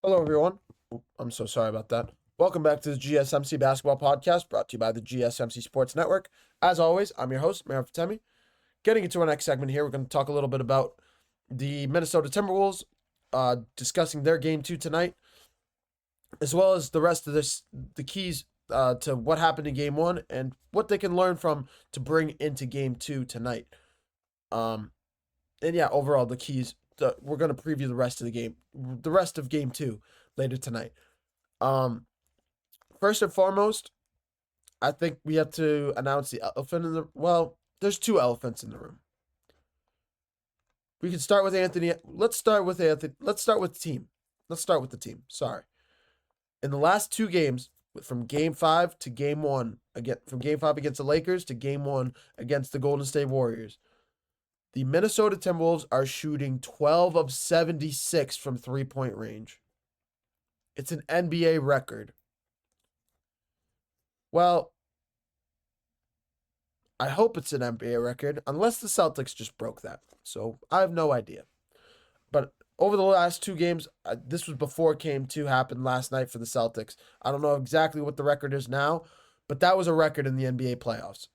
Hello, everyone. I'm so sorry about that. Welcome back to the GSMC Basketball Podcast, brought to you by the GSMC Sports Network. As always, I'm your host, Meher Fatemi. Getting into our next segment here, we're going to talk a little bit about the Minnesota Timberwolves, discussing their game two tonight, as well as the rest of the keys to what happened in game one and what they can learn from to bring into game two tonight. Um, and yeah, overall, the keys. We're going to preview the rest of the game, the rest of game two later tonight. Um, First and foremost, I think we have to announce the elephant in the well, there's two elephants in the room. We can start with Anthony. Let's start with Anthony. Let's start with the team. Let's start with the team. Sorry. In the last two games, from game 5 to game 1, again from game 5 against the Lakers to game 1 against the Golden State Warriors, the Minnesota Timberwolves are shooting 12 of 76 from three-point range. It's an NBA record. Well, I hope it's an NBA record, unless the Celtics just broke that. So I have no idea. But over the last two games, this was before game two happened last night for the Celtics. I don't know exactly what the record is now, but that was a record in the NBA playoffs.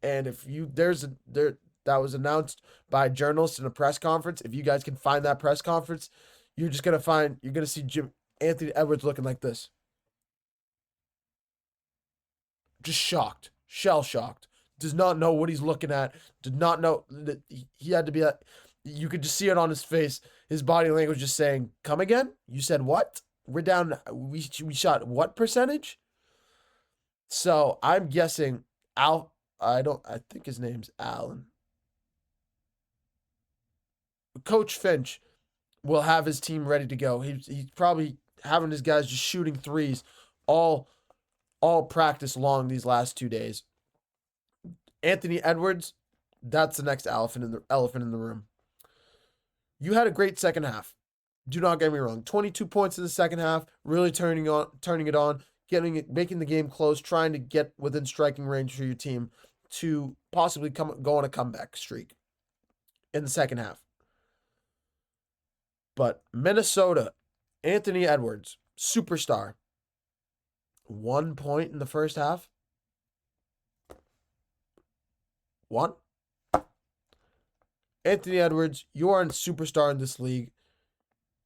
And if you that was announced by journalists in a press conference. If you guys can find that press conference, you're gonna see Anthony Edwards looking like this, just shocked, shell shocked, does not know what he's looking at, did not know that he had to be. You could just see it on his face, his body language just saying, "Come again? You said what? We're down. We shot what percentage?" So I'm guessing Al. I don't. I think his name's Allen. Coach Finch will have his team ready to go. He's probably having his guys just shooting threes all all practice long these last 2 days. Anthony Edwards, that's the next elephant in the room. You had a great second half. Do not get me wrong. 22 points in the second half, really turning it on, making the game close, trying to get within striking range for your team to possibly go on a comeback streak in the second half. But Minnesota, Anthony Edwards, superstar. 1 point in the first half. One. Anthony Edwards, you are a superstar in this league.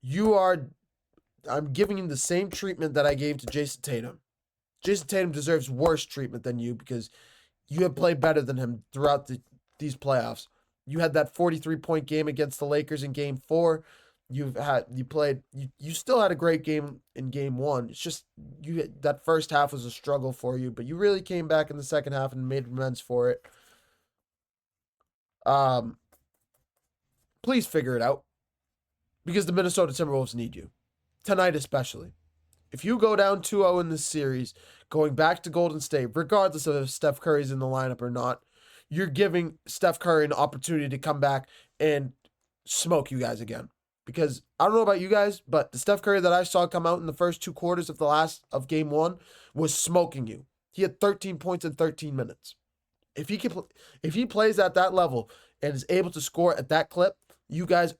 You are. I'm giving him the same treatment that I gave to Jason Tatum. Jason Tatum deserves worse treatment than you because you have played better than him throughout these playoffs. You had that 43-point game against the Lakers in game 4. You still had a great game in game 1. It's just that first half was a struggle for you, but you really came back in the second half and made amends for it. Um Please figure it out because the Minnesota Timberwolves need you tonight, especially. If you go down 2-0 in this series, going back to Golden State, regardless of if Steph Curry's in the lineup or not, you're giving Steph Curry an opportunity to come back and smoke you guys again. Because I don't know about you guys, but the Steph Curry that I saw come out in the first 2 quarters of game 1 was smoking you. He had 13 points in 13 minutes. If he plays at that level and is able to score at that clip, you guys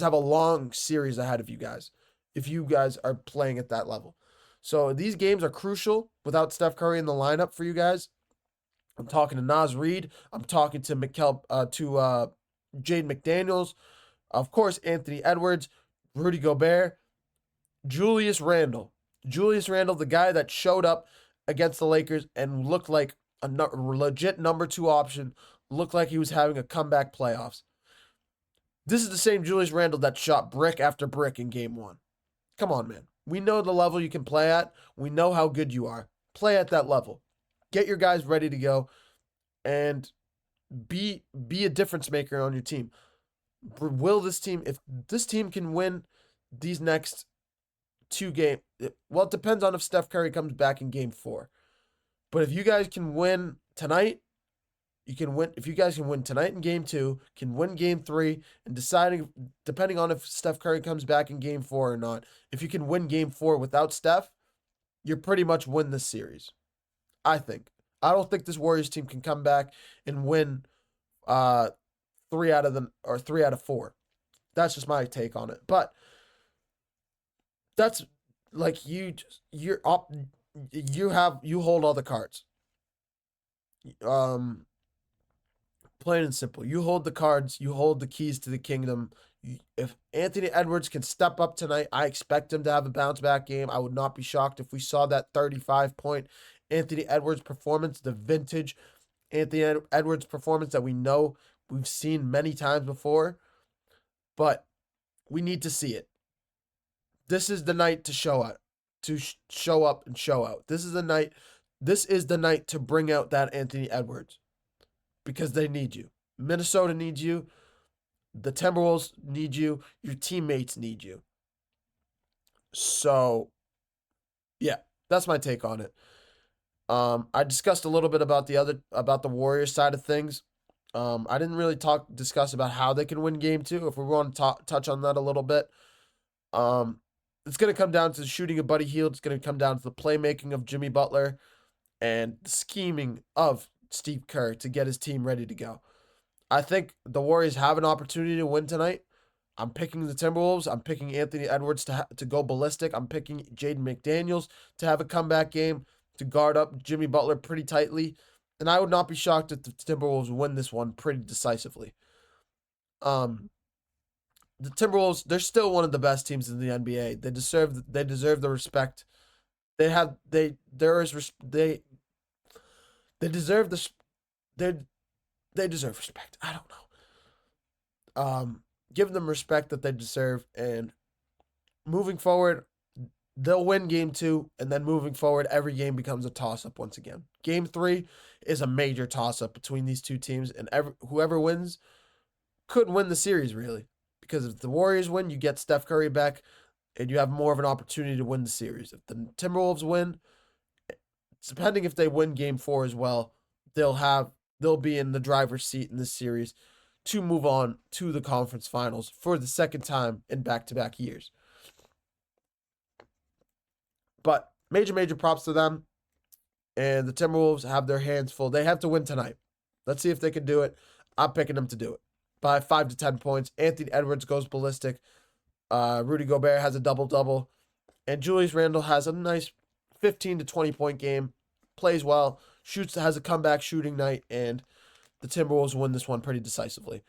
have a long series ahead of you guys if you guys are playing at that level. So these games are crucial without Steph Curry in the lineup for you guys. I'm talking to Naz Reid. I'm talking to Jaden McDaniels. Of course, Anthony Edwards, Rudy Gobert, Julius Randle. Julius Randle, the guy that showed up against the Lakers and looked like a legit number 2 option, looked like he was having a comeback playoffs. This is the same Julius Randle that shot brick after brick in game 1. Come on, man. We know the level you can play at. We know how good you are. Play at that level. Get your guys ready to go and be a difference maker on your team. If this team can win these next 2 games, well, it depends on if Steph Curry comes back in game 4. But if you guys can win tonight, you can win. If you guys can win tonight in game 2, can win game 3, and depending on if Steph Curry comes back in game 4 or not, if you can win game 4 without Steph, you're pretty much win this series. I think. I don't think this Warriors team can come back and win 3 out of 4. That's just my take on it. But That's like you're up. You hold all the cards. Um, Plain and simple. You hold the cards. You hold the keys to the kingdom. If Anthony Edwards can step up tonight, I expect him to have a bounce back game. I would not be shocked if we saw that 35-point Anthony Edwards performance, the vintage Anthony Edwards performance that we know we've seen many times before. But we need to see it. This is the night to show up, show up and show out. This is the night. This is the night to bring out that Anthony Edwards because they need you. Minnesota needs you. The Timberwolves need you. Your teammates need you. So, yeah, that's my take on it. I discussed a little bit about the Warriors side of things. I didn't really discuss about how they can win game 2. If we want to touch on that a little bit, it's going to come down to the shooting of Buddy Hield. It's going to come down to the playmaking of Jimmy Butler and the scheming of Steve Kerr to get his team ready to go. I think the Warriors have an opportunity to win tonight. I'm picking the Timberwolves. I'm picking Anthony Edwards to go ballistic. I'm picking Jaden McDaniels to have a comeback game to guard up Jimmy Butler pretty tightly. And I would not be shocked if the Timberwolves win this one pretty decisively. The Timberwolves, they're still one of the best teams in the NBA. They deserve the respect. They deserve they deserve respect. I don't know. Give them respect that they deserve, and moving forward, they'll win game 2, and then moving forward, every game becomes a toss-up once again. Game 3 is a major toss-up between these two teams, and whoever wins could win the series, really. Because if the Warriors win, you get Steph Curry back, and you have more of an opportunity to win the series. If the Timberwolves win, depending if they win game 4 as well, they'll be in the driver's seat in this series to move on to the conference finals for the second time in back-to-back years. But major props to them. And the Timberwolves have their hands full. They have to win tonight. Let's see if they can do it. I'm picking them to do it by 5 to 10 points. Anthony Edwards goes ballistic. Rudy Gobert has a double-double. And Julius Randle has a nice 15 to 20-point game. Plays well. Has a comeback shooting night. And the Timberwolves win this one pretty decisively.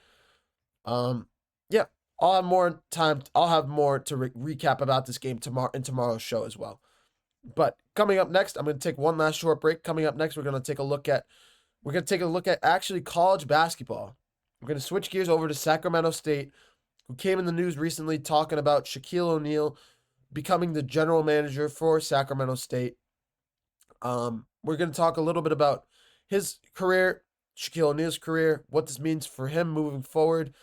Yeah. I'll have more time. I'll have more to recap about this game in tomorrow's show as well. But coming up next, I'm going to take one last short break. Coming up next, we're going to take a look at actually college basketball. We're going to switch gears over to Sacramento State, who came in the news recently talking about Shaquille O'Neal becoming the general manager for Sacramento State. We're going to talk a little bit about his career, Shaquille O'Neal's career, what this means for him moving forward.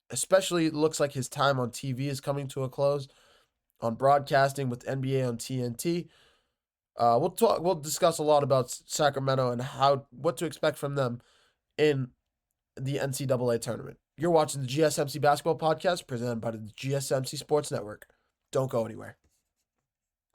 Especially it looks like his time on TV is coming to a close on broadcasting with NBA on TNT. We'll discuss a lot about Sacramento and what to expect from them in the NCAA tournament. You're watching the GSMC Basketball Podcast presented by the GSMC Sports Network. Don't go anywhere.